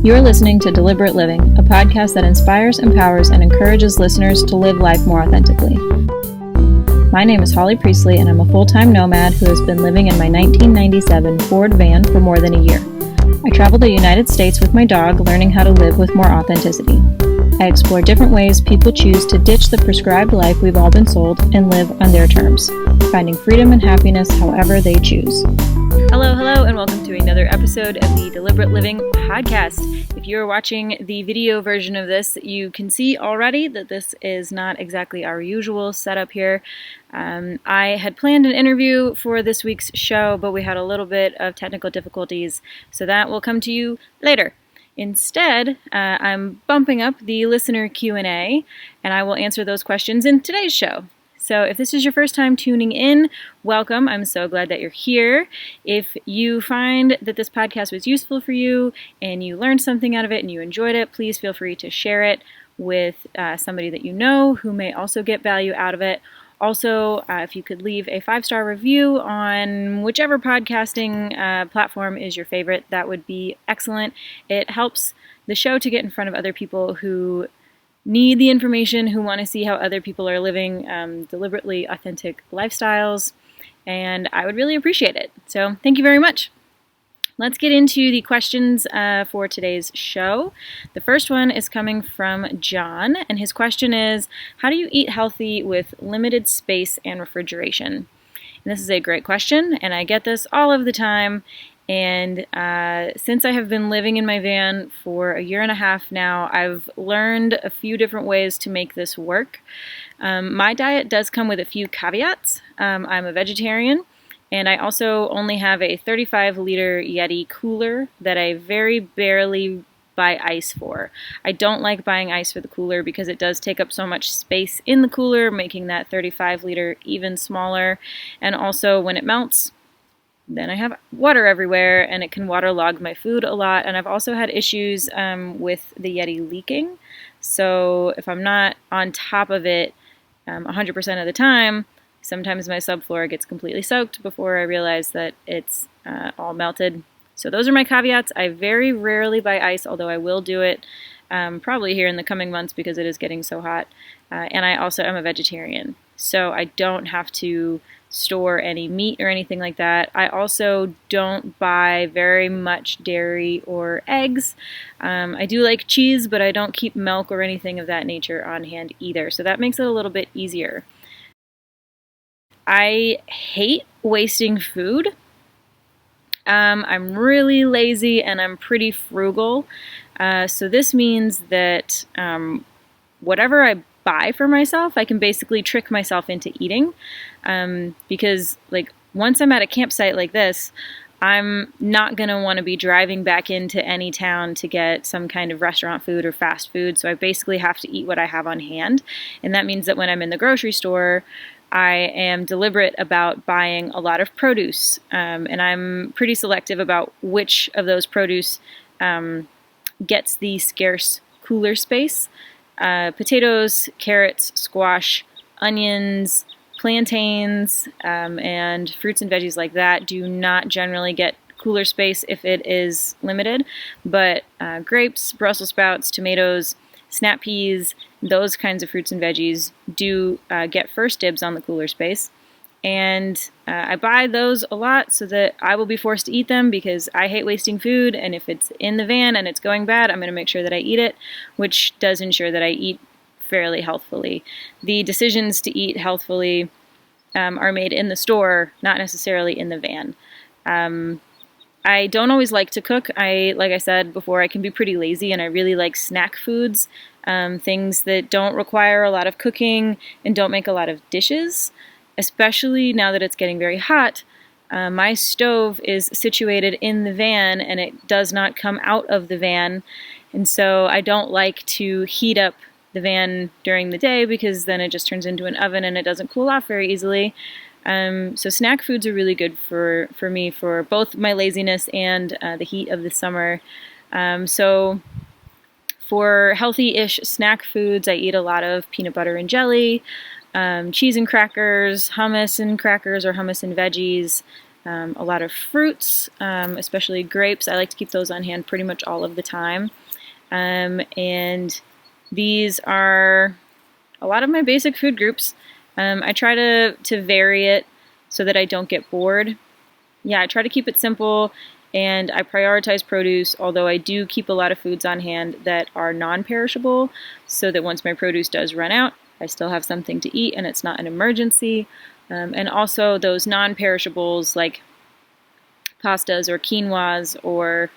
You're listening to Deliberate Living, a podcast that inspires, empowers, and encourages listeners to live life more authentically. My name is Holly Priestley, and I'm a full-time nomad who has been living in my 1997 Ford van for more than a year. I travel the United States with my dog, learning how to live with more authenticity. I explore different ways people choose to ditch the prescribed life we've all been sold and live on their terms, finding freedom and happiness however they choose. Hello, and welcome to another episode of the Deliberate Living podcast. If you're watching the video version of this, you can see already that this is not exactly our usual setup here. I had planned an interview for this week's show, but we had a little bit of technical difficulties, so that will come to you later. Instead, I'm bumping up the listener Q&A, and I will answer those questions in today's show. So if this is your first time tuning in, welcome. I'm so glad that you're here. If you find that this podcast was useful for you and you learned something out of it and you enjoyed it, please feel free to share it with somebody that you know who may also get value out of it. Also, if you could leave a 5-star review on whichever podcasting platform is your favorite, that would be excellent. It helps the show to get in front of other people who need the information, who want to see how other people are living deliberately authentic lifestyles, and I would really appreciate it. So thank you very much. Let's get into the questions for today's show. The first one is coming from John, and his question is, how do you eat healthy with limited space and refrigeration? And this is a great question, and I get this all of the time. And since I have been living in my van for a year and a half now, I've learned a few different ways to make this work. My diet does come with a few caveats. I'm a vegetarian, and I also only have a 35-liter Yeti cooler that I very barely buy ice for. I don't like buying ice for the cooler because it does take up so much space in the cooler, making that 35-liter even smaller. And also when it melts, then I have water everywhere, and it can waterlog my food a lot. And I've also had issues with the Yeti leaking. So if I'm not on top of it 100% of the time, sometimes my subfloor gets completely soaked before I realize that it's all melted. So those are my caveats. I very rarely buy ice, although I will do it probably here in the coming months because it is getting so hot. And I also am a vegetarian, so I don't have to store any meat or anything like that. I also don't buy very much dairy or eggs. I do like cheese, but I don't keep milk or anything of that nature on hand either, so that makes it a little bit easier. I hate wasting food. I'm really lazy and I'm pretty frugal, so this means that whatever I buy for myself, I can basically trick myself into eating, because once I'm at a campsite like this, I'm not going to want to be driving back into any town to get some kind of restaurant food or fast food, so I basically have to eat what I have on hand. And that means that when I'm in the grocery store, I am deliberate about buying a lot of produce, and I'm pretty selective about which of those produce gets the scarce cooler space. Potatoes, carrots, squash, onions, plantains, and fruits and veggies like that do not generally get cooler space if it is limited, but grapes, Brussels sprouts, tomatoes, snap peas, those kinds of fruits and veggies do get first dibs on the cooler space. And I buy those a lot so that I will be forced to eat them because I hate wasting food, and if it's in the van and it's going bad, I'm going to make sure that I eat it, which does ensure that I eat fairly healthfully. The decisions to eat healthfully are made in the store, not necessarily in the van. I don't always like to cook. Like I said before, I can be pretty lazy, and I really like snack foods, things that don't require a lot of cooking and don't make a lot of dishes. Especially now that it's getting very hot, my stove is situated in the van and it does not come out of the van. And so I don't like to heat up the van during the day because then it just turns into an oven and it doesn't cool off very easily. So snack foods are really good for me for both my laziness and the heat of the summer. So for healthy-ish snack foods, I eat a lot of peanut butter and jelly, cheese and crackers, hummus and crackers or hummus and veggies, A lot of fruits, especially grapes. I like to keep those on hand pretty much all of the time. And these are a lot of my basic food groups. I try to vary it so that I don't get bored. Yeah, I try to keep it simple, and I prioritize produce, although I do keep a lot of foods on hand that are non-perishable, so that once my produce does run out, I still have something to eat and it's not an emergency. And also those non-perishables like pastas or quinoas or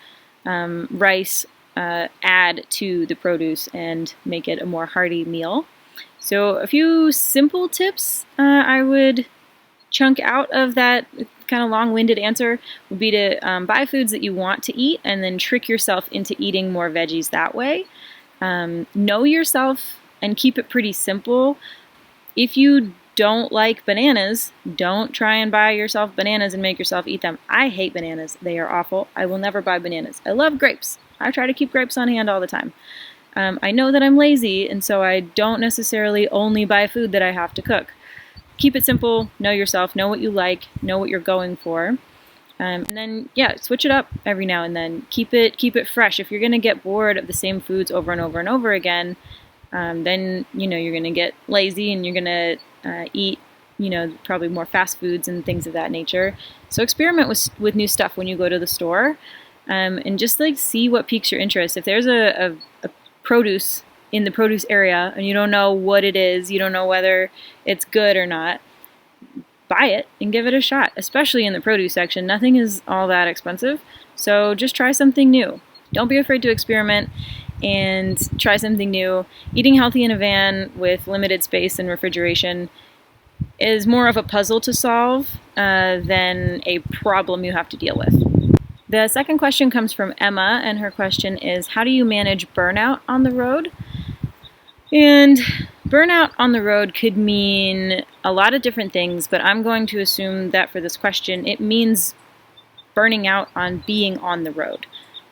rice add to the produce and make it a more hearty meal. So a few simple tips I would chunk out of that kind of long-winded answer would be to buy foods that you want to eat and then trick yourself into eating more veggies that way. Know yourself and keep it pretty simple. If you don't like bananas, don't try and buy yourself bananas and make yourself eat them. I hate bananas. They are awful. I will never buy bananas. I love grapes. I try to keep grapes on hand all the time. I know that I'm lazy, and so I don't necessarily only buy food that I have to cook. Keep it simple, know yourself, know what you like, know what you're going for. And then, yeah, switch it up every now and then. Keep it fresh. If you're going to get bored of the same foods over and over and over again, then, you're going to get lazy and you're going to eat, probably more fast foods and things of that nature. So experiment with new stuff when you go to the store, and just see what piques your interest. If there's a produce in the produce area and you don't know what it is, you don't know whether it's good or not, buy it and give it a shot, especially in the produce section. Nothing is all that expensive, so just try something new. Don't be afraid to experiment and try something new. Eating healthy in a van with limited space and refrigeration is more of a puzzle to solve than a problem you have to deal with. The second question comes from Emma, and her question is, how do you manage burnout on the road? And burnout on the road could mean a lot of different things, but I'm going to assume that for this question, it means burning out on being on the road.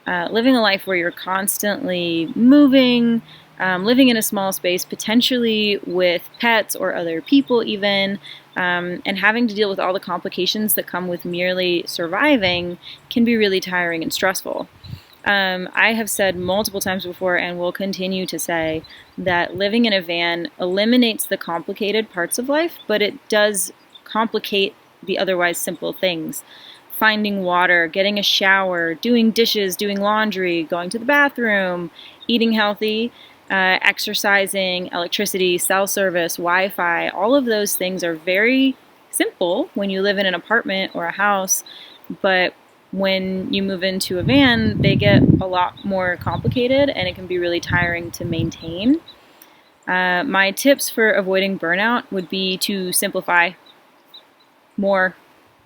Living a life where you're constantly moving, living in a small space, potentially with pets or other people even, and having to deal with all the complications that come with merely surviving can be really tiring and stressful. I have said multiple times before and will continue to say that living in a van eliminates the complicated parts of life, but it does complicate the otherwise simple things. Finding water, getting a shower, doing dishes, doing laundry, going to the bathroom, eating healthy, exercising, electricity, cell service, Wi-Fi, all of those things are very simple when you live in an apartment or a house, but when you move into a van, they get a lot more complicated and it can be really tiring to maintain. My tips for avoiding burnout would be to simplify more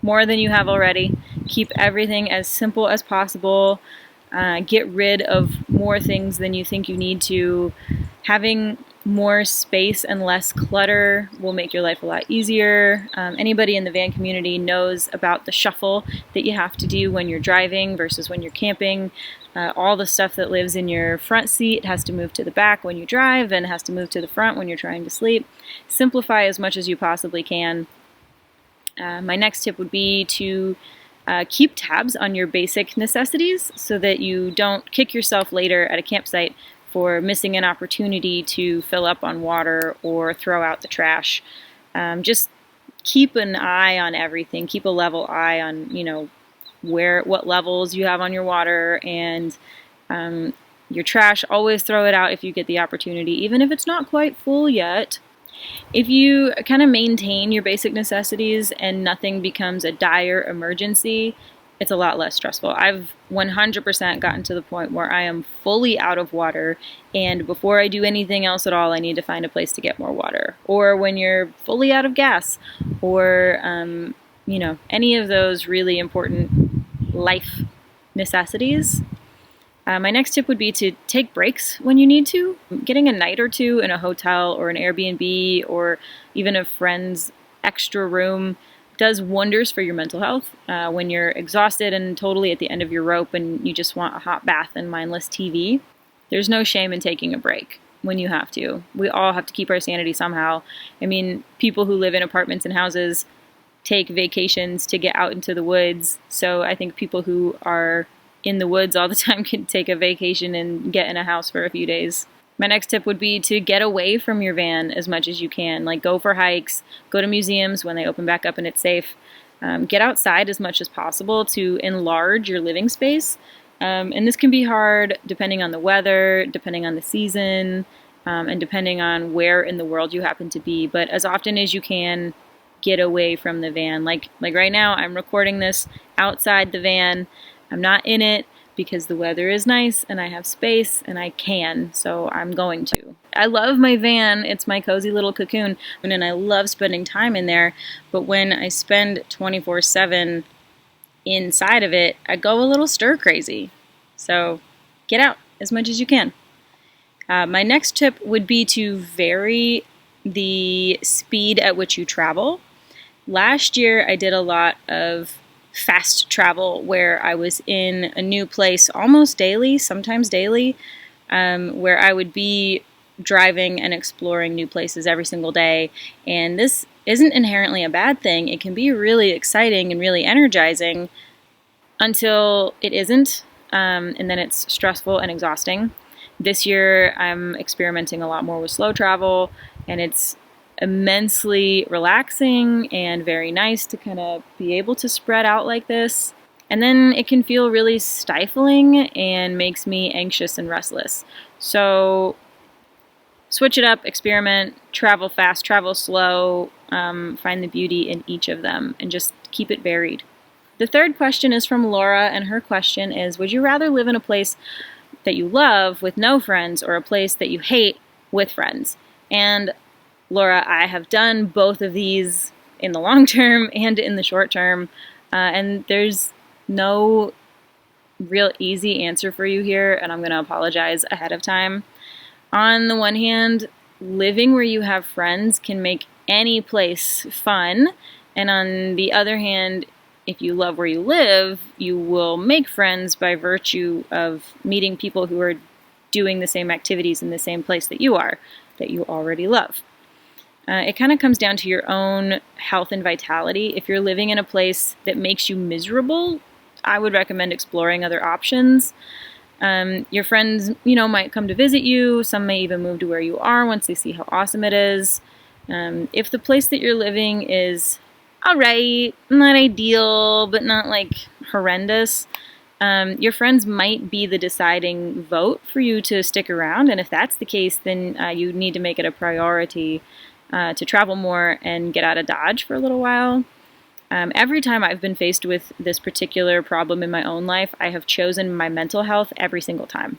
than you have already. Keep everything as simple as possible. Get rid of more things than you think you need to. Having more space and less clutter will make your life a lot easier. Anybody in the van community knows about the shuffle that you have to do when you're driving versus when you're camping. All the stuff that lives in your front seat has to move to the back when you drive and has to move to the front when you're trying to sleep. Simplify as much as you possibly can. My next tip would be to keep tabs on your basic necessities so that you don't kick yourself later at a campsite for missing an opportunity to fill up on water or throw out the trash. Just keep an eye on everything. Keep a level eye on, what levels you have on your water and your trash. Always throw it out if you get the opportunity, even if it's not quite full yet. If you kind of maintain your basic necessities and nothing becomes a dire emergency, it's a lot less stressful. I've 100% gotten to the point where I am fully out of water, and before I do anything else at all, I need to find a place to get more water. Or when you're fully out of gas, or any of those really important life necessities. My next tip would be to take breaks when you need to. Getting a night or two in a hotel or an Airbnb or even a friend's extra room does wonders for your mental health. When you're exhausted and totally at the end of your rope and you just want a hot bath and mindless TV, there's no shame in taking a break when you have to. We all have to keep our sanity somehow. I mean, people who live in apartments and houses take vacations to get out into the woods. So I think people who are in the woods all the time can take a vacation and get in a house for a few days. My next tip would be to get away from your van as much as you can. Like, go for hikes, go to museums when they open back up and it's safe. Get outside as much as possible to enlarge your living space. And this can be hard depending on the weather, depending on the season, and depending on where in the world you happen to be. But as often as you can, get away from the van. Like right now, I'm recording this outside the van. I'm not in it because the weather is nice and I have space and I can, so I'm going to. I love my van. It's my cozy little cocoon, and I love spending time in there. But when I spend 24/7 inside of it, I go a little stir crazy. So get out as much as you can. My next tip would be to vary the speed at which you travel. Last year, I did a lot of fast travel where I was in a new place almost daily, sometimes daily, where I would be driving and exploring new places every single day. And this isn't inherently a bad thing. It can be really exciting and really energizing until it isn't, and then it's stressful and exhausting. This year, I'm experimenting a lot more with slow travel, and it's immensely relaxing and very nice to kind of be able to spread out like this. And then it can feel really stifling and makes me anxious and restless. So switch it up, experiment, travel fast, travel slow, find the beauty in each of them, and just keep it varied. The third question is from Laura, and her question is, would you rather live in a place that you love with no friends or a place that you hate with friends? And Laura, I have done both of these in the long term and in the short term, and there's no real easy answer for you here, and I'm going to apologize ahead of time. On the one hand, living where you have friends can make any place fun, and on the other hand, if you love where you live, you will make friends by virtue of meeting people who are doing the same activities in the same place that you are, that you already love. It kind of comes down to your own health and vitality. If you're living in a place that makes you miserable, I would recommend exploring other options. Your friends, might come to visit you. Some may even move to where you are once they see how awesome it is. If the place that you're living is all right, not ideal, but not like horrendous, your friends might be the deciding vote for you to stick around. And if that's the case, then you need to make it a priority to travel more and get out of Dodge for a little while. Every time I've been faced with this particular problem in my own life, I have chosen my mental health every single time.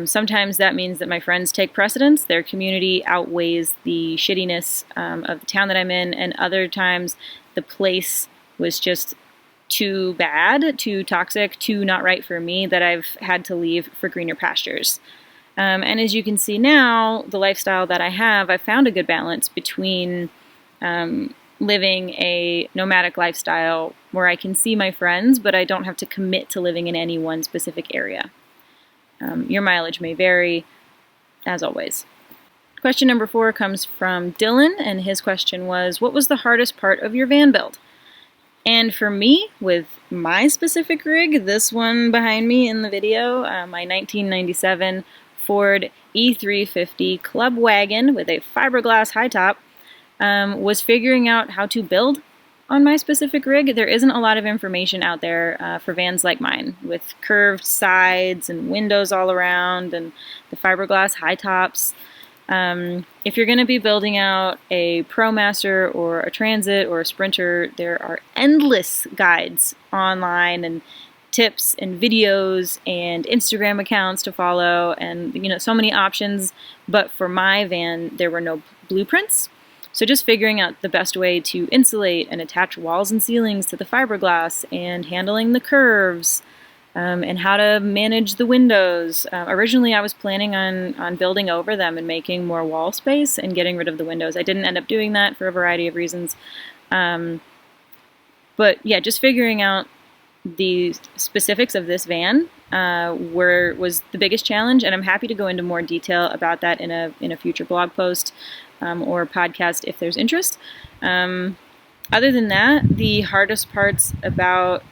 Sometimes that means that my friends take precedence, their community outweighs the shittiness of the town that I'm in, and other times the place was just too bad, too toxic, too not right for me that I've had to leave for greener pastures. And as you can see now, the lifestyle that I have, I've found a good balance between living a nomadic lifestyle where I can see my friends, but I don't have to commit to living in any one specific area. Your mileage may vary, as always. Question number 4 comes from Dylan, and his question was, what was the hardest part of your van build? And for me, with my specific rig, this one behind me in the video, my 1997 Ford E350 Club Wagon with a fiberglass high top, was figuring out how to build on my specific rig. There isn't a lot of information out there for vans like mine, with curved sides and windows all around and the fiberglass high tops. If you're going to be building out a ProMaster or a Transit or a Sprinter, there are endless guides online and tips and videos and Instagram accounts to follow, and so many options. But for my van, there were no blueprints. So just figuring out the best way to insulate and attach walls and ceilings to the fiberglass, and handling the curves, and how to manage the windows. Originally, I was planning on building over them and making more wall space and getting rid of the windows. I didn't end up doing that for a variety of reasons. But yeah, just figuring out the specifics of this van was the biggest challenge, and I'm happy to go into more detail about that in a future blog post or podcast if there's interest. Other than that, the hardest parts about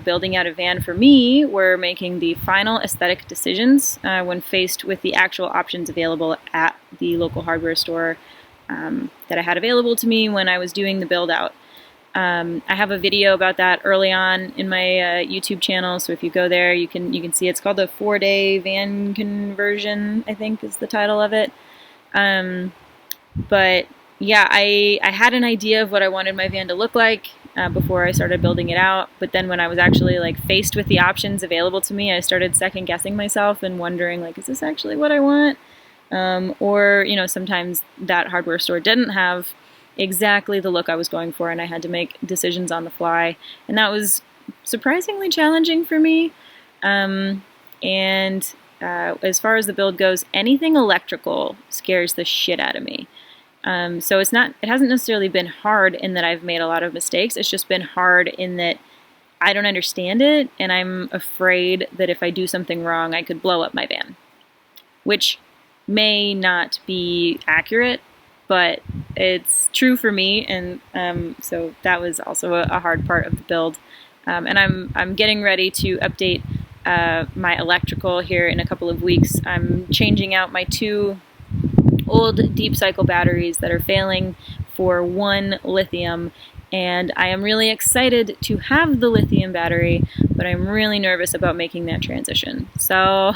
building out a van for me were making the final aesthetic decisions when faced with the actual options available at the local hardware store that I had available to me when I was doing the build out. I have a video about that early on in my YouTube channel, so if you go there, you can see it's called the 4-day van conversion, I think is the title of it. But yeah, I had an idea of what I wanted my van to look like before I started building it out. But then when I was actually like faced with the options available to me, I started second guessing myself and wondering like, is this actually what I want? Or, you know, sometimes that hardware store didn't have exactly the look I was going for, and I had to make decisions on the fly. And that was surprisingly challenging for me. As far as the build goes, anything electrical scares the shit out of me. So it hasn't necessarily been hard in that I've made a lot of mistakes. It's just been hard in that I don't understand it, and I'm afraid that if I do something wrong, I could blow up my van, which may not be accurate, but it's true for me, and so that was also a hard part of the build. And I'm getting ready to update my electrical here in a couple of weeks. I'm changing out my 2 old deep cycle batteries that are failing for 1 lithium, and I am really excited to have the lithium battery, but I'm really nervous about making that transition. So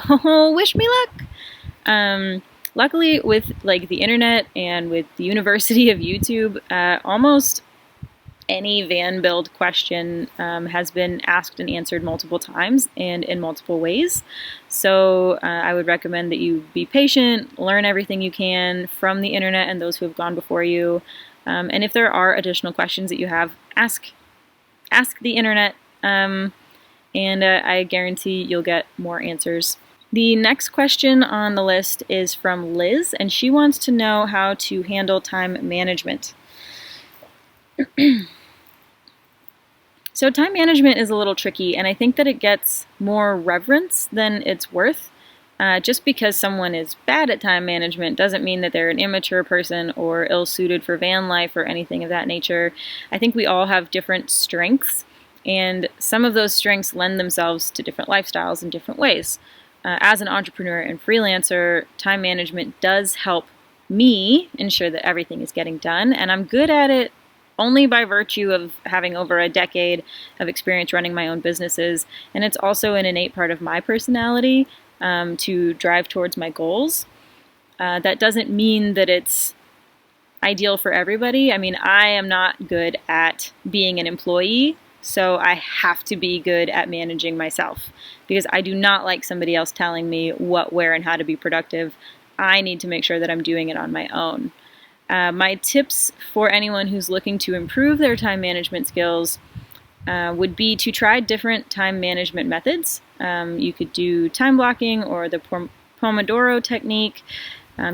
wish me luck. Luckily, with like the internet and with the University of YouTube, almost any van build question has been asked and answered multiple times and in multiple ways. So I would recommend that you be patient, learn everything you can from the internet and those who have gone before you. And if there are additional questions that you have, ask the internet, and I guarantee you'll get more answers. The next question on the list is from Liz, and she wants to know how to handle time management. So time management is a little tricky, and I think that it gets more reverence than it's worth. Just because someone is bad at time management doesn't mean that they're an immature person or ill-suited for van life or anything of that nature. I think we all have different strengths, and some of those strengths lend themselves to different lifestyles in different ways. As an entrepreneur and freelancer, time management does help me ensure that everything is getting done, and I'm good at it only by virtue of having over a decade of experience running my own businesses, and it's also an innate part of my personality to drive towards my goals. That doesn't mean that it's ideal for everybody. I mean, I am not good at being an employee, so I have to be good at managing myself because I do not like somebody else telling me what, where, and how to be productive. I need to make sure that I'm doing it on my own. My tips for anyone who's looking to improve their time management skills would be to try different time management methods. You could do time blocking or the Pomodoro technique.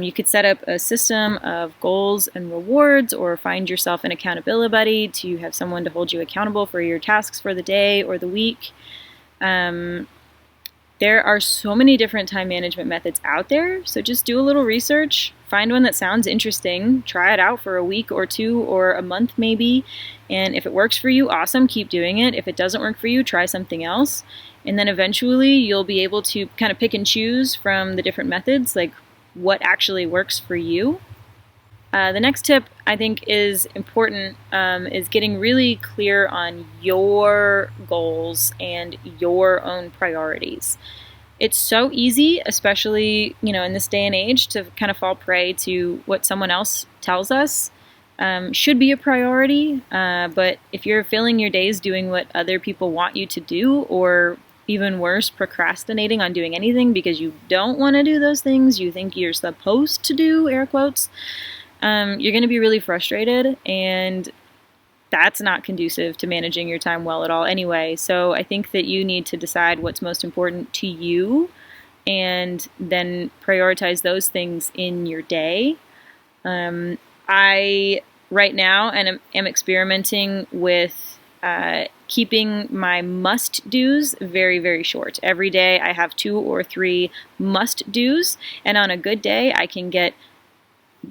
You could set up a system of goals and rewards, or find yourself an accountability buddy to have someone to hold you accountable for your tasks for the day or the week. There are so many different time management methods out there, so just do a little research, find one that sounds interesting, try it out for a week or 2 or a month maybe, and if it works for you, awesome, keep doing it. If it doesn't work for you, try something else, and then eventually you'll be able to kind of pick and choose from the different methods, like what actually works for you. The next tip I think is important, is getting really clear on your goals and your own priorities. It's so easy, especially in this day and age, to kind of fall prey to what someone else tells us should be a priority. But if you're filling your days doing what other people want you to do, or even worse, procrastinating on doing anything because you don't want to do those things you think you're supposed to do, air quotes, you're going to be really frustrated, and that's not conducive to managing your time well at all anyway. So I think that you need to decide what's most important to you and then prioritize those things in your day. I right now am experimenting with keeping my must-dos very, very short. Every day I have 2 or 3 must-dos, and on a good day I can get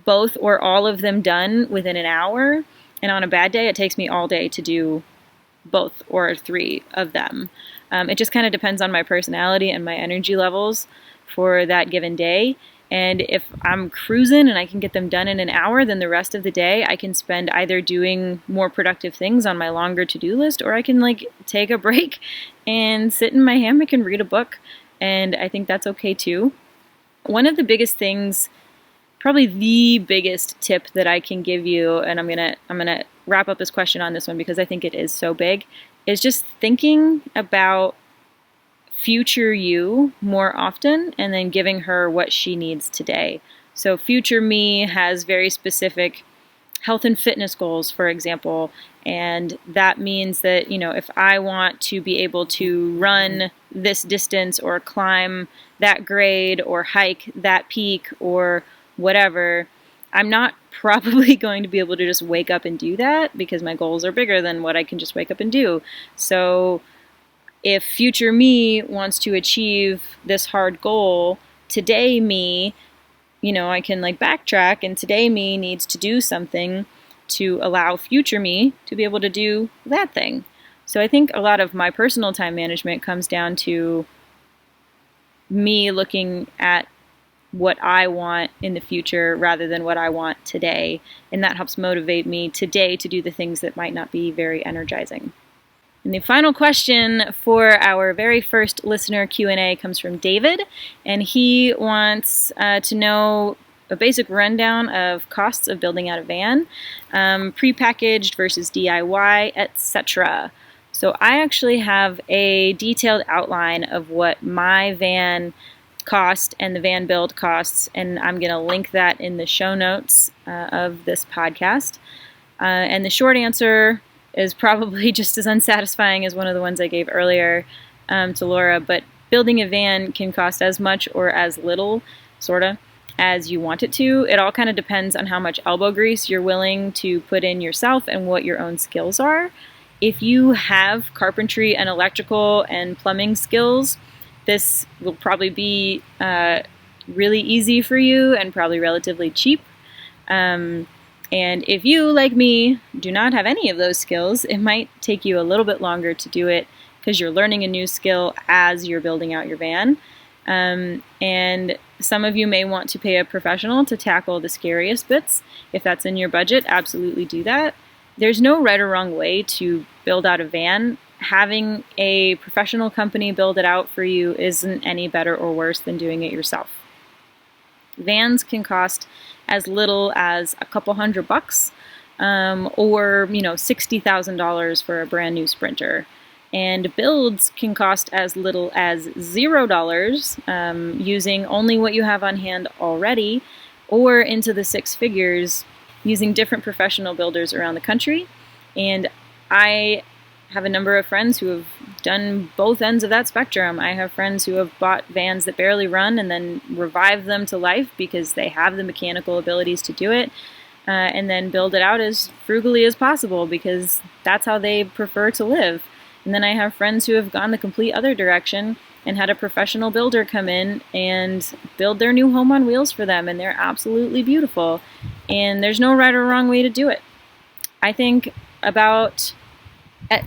both or all of them done within an hour. And on a bad day, it takes me all day to do both or 3 of them. It just kind of depends on my personality and my energy levels for that given day. And if I'm cruising and I can get them done in an hour, then the rest of the day I can spend either doing more productive things on my longer to-do list, or I can take a break and sit in my hammock and read a book. And I think that's okay too. One of the biggest things, probably the biggest tip that I can give you, and I'm gonna wrap up this question on this one because I think it is so big, is just thinking about future you more often and then giving her what she needs today. So future me has very specific health and fitness goals, for example, and that means that, if I want to be able to run this distance or climb that grade or hike that peak or whatever, I'm not probably going to be able to just wake up and do that because my goals are bigger than what I can just wake up and do. So if future me wants to achieve this hard goal, today me, I can backtrack, and today me needs to do something to allow future me to be able to do that thing. So I think a lot of my personal time management comes down to me looking at what I want in the future rather than what I want today, and that helps motivate me today to do the things that might not be very energizing. And the final question for our very first listener Q&A comes from David, and he wants to know a basic rundown of costs of building out a van, prepackaged versus DIY, etc. So I actually have a detailed outline of what my van cost and the van build costs, and I'm going to link that in the show notes of this podcast. And the short answer is probably just as unsatisfying as one of the ones I gave earlier to Laura, but building a van can cost as much or as little, sorta, as you want it to. It all kind of depends on how much elbow grease you're willing to put in yourself and what your own skills are. If you have carpentry and electrical and plumbing skills, this will probably be really easy for you and probably relatively cheap. And if you, like me, do not have any of those skills, it might take you a little bit longer to do it because you're learning a new skill as you're building out your van. And some of you may want to pay a professional to tackle the scariest bits. If that's in your budget, absolutely do that. There's no right or wrong way to build out a van. Having a professional company build it out for you isn't any better or worse than doing it yourself. Vans can cost as little as a couple $100, or $60,000 for a brand new Sprinter. And builds can cost as little as $0, using only what you have on hand already, or into the 6 figures using different professional builders around the country. And I have a number of friends who have done both ends of that spectrum. I have friends who have bought vans that barely run and then revived them to life because they have the mechanical abilities to do it, and then build it out as frugally as possible because that's how they prefer to live. And then I have friends who have gone the complete other direction and had a professional builder come in and build their new home on wheels for them, and they're absolutely beautiful. And there's no right or wrong way to do it. I think about a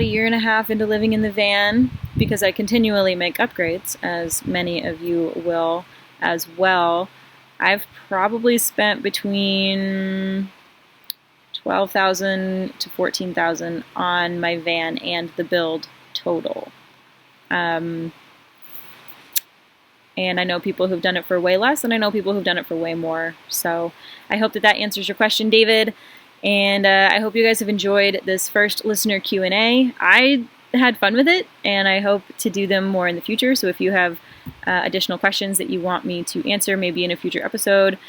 year and a half into living in the van, because I continually make upgrades, as many of you will as well, I've probably spent between $12,000 to $14,000 on my van and the build total. And I know people who've done it for way less, and I know people who've done it for way more. So I hope that answers your question, David. And I hope you guys have enjoyed this first listener Q&A. I had fun with it, and I hope to do them more in the future. So if you have additional questions that you want me to answer, maybe in a future episode,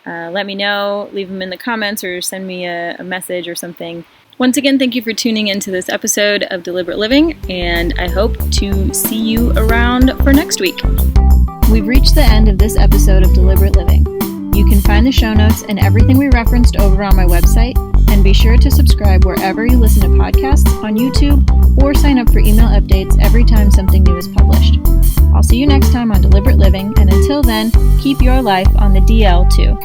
let me know. Leave them in the comments or send me a message or something. Once again, thank you for tuning into this episode of Deliberate Living, and I hope to see you around for next week. We've reached the end of this episode of Deliberate Living. You can find the show notes and everything we referenced over on my website, and be sure to subscribe wherever you listen to podcasts, on YouTube, or sign up for email updates every time something new is published. I'll see you next time on Deliberate Living, and until then, keep your life on the DL too.